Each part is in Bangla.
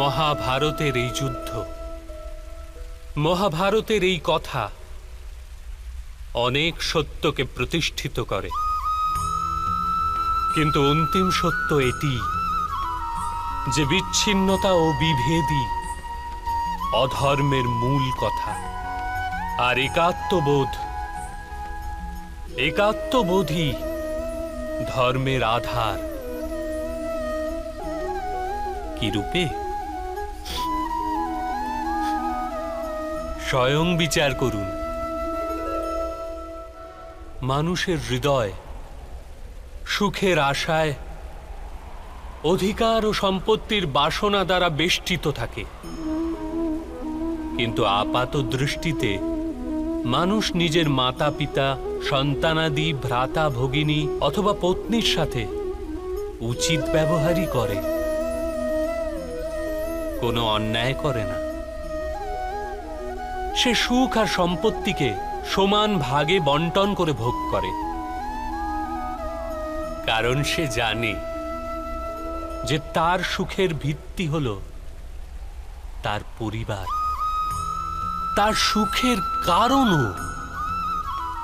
মহাভারতের এই যুদ্ধ, মহাভারতের এই কথা অনেক সত্যকে প্রতিষ্ঠিত করে, কিন্তু অন্তিম সত্য এটি যে বিচ্ছিন্নতা ও বিভেদই অধর্মের মূল কথা। আর একাত্মবোধই ধর্মের আধার। কি রূপে? স্বয়ং বিচার করুন। মানুষের হৃদয় সুখের আশায়, অধিকার ও সম্পত্তির বাসনা দ্বারা বেষ্টিত থাকে, কিন্তু আপাত দৃষ্টিতে মানুষ নিজের মাতা পিতা, সন্তানাদি, ভ্রাতা ভগিনী অথবা পত্নীর সাথে উচিত ব্যবহারই করে, কোনো অন্যায় করে না। সে সুখ আর সম্পত্তিকে সমান ভাগে বন্টন করে ভোগ করে, কারণ সে জানে যে তার সুখের ভিত্তি হল তার পরিবার, তার সুখের কারণও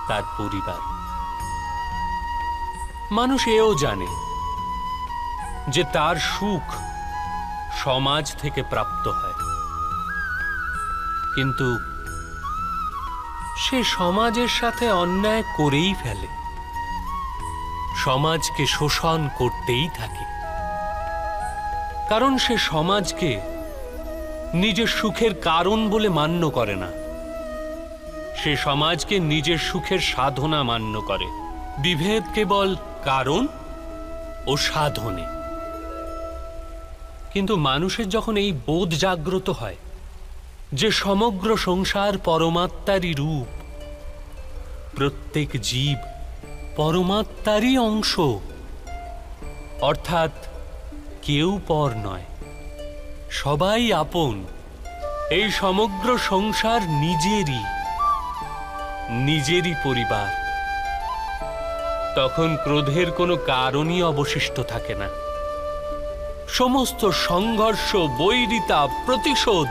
তার পরিবার। মানুষ এও জানে যে তার সুখ সমাজ থেকে প্রাপ্ত হয়, কিন্তু সে সমাজের সাথে অন্যায় করেই ফেলে, সমাজকে শোষণ করতেই থাকে, কারণ সে সমাজকে নিজের সুখের কারণ বলে মান্য করে না, সে সমাজকে নিজের সুখের সাধনা মান্য করে। বিভেদ কেবল কারণ ও সাধনে। কিন্তু মানুষের যখন এই বোধ জাগ্রত হয় যে সমগ্র সংসার পরমাত্মারই রূপ, প্রত্যেক জীব পরমাত্মারই অংশ, অর্থাৎ কেউ পর নয়, সবাই আপন, এই সমগ্র সংসার নিজেরই পরিবার, তখন ক্রোধের কোনো কারণই অবশিষ্ট থাকে না। সমস্ত সংঘর্ষ, বৈরিতা, প্রতিশোধ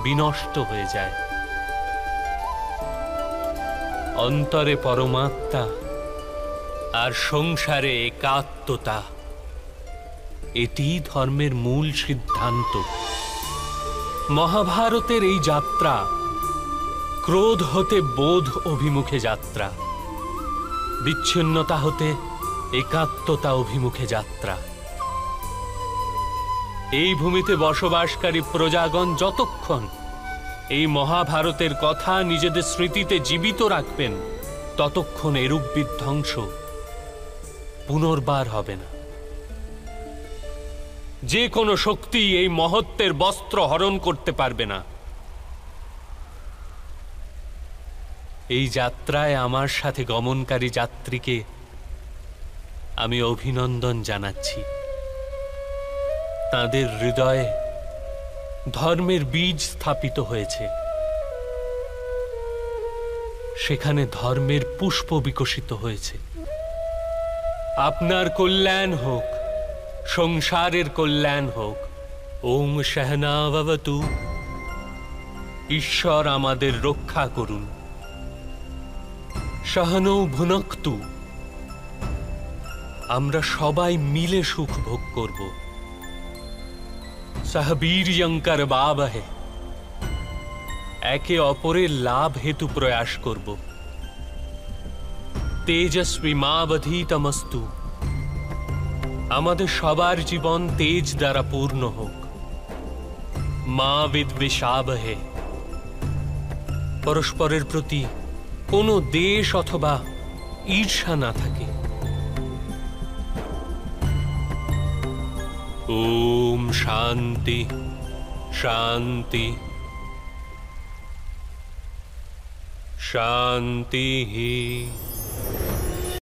বিনষ্ট হয়ে যায়। অন্তরে পরমাত্মা আর সংসারে একাত্মতা, এটি ধর্মের মূল সিদ্ধান্ত। মহাভারতের এই যাত্রা ক্রোধ হতে বোধ অভিমুখে যাত্রা, বিচ্ছিন্নতা হতে একাত্মতা অভিমুখে যাত্রা। এই ভূমিতে বসবাসকারী প্রজাগণ যতক্ষণ এই মহাভারতের কথা নিজেদের স্মৃতিতে জীবিত রাখবেন, ততক্ষণ এরূপ বিধ্বংস পুনর্বার হবে না। যে কোনো শক্তি এই মহত্বের বস্ত্র হরণ করতে পারবে না। এই যাত্রায় আমার সাথে গমনকারী যাত্রীকে আমি অভিনন্দন জানাচ্ছি। তাদের হৃদয়ে ধর্মের বীজ স্থাপিত হয়েছে, সেখানে ধর্মের পুষ্প বিকশিত হয়েছে। আপনার কল্যাণ হোক, সংসারের কল্যাণ হোক। ওম সহনাভবতু। ঈশ্বর আমাদের রক্ষা করুন। সহনৌ ভুনক্তু। আমরা সবাই মিলে সুখ ভোগ করব। সহ বীর্যং করবাবহে। একে অপরের লাভ হেতু প্রয়াস করব। তেজস্বী মাবধীতমস্তু। আমাদের সবার জীবন তেজ দ্বারা পূর্ণ হোক। মা বিদ্বেষাবহে। পরস্পরের প্রতি কোনো দেশ অথবা ঈর্ষা না থাকে। ওম শান্তি শান্তি শান্তি।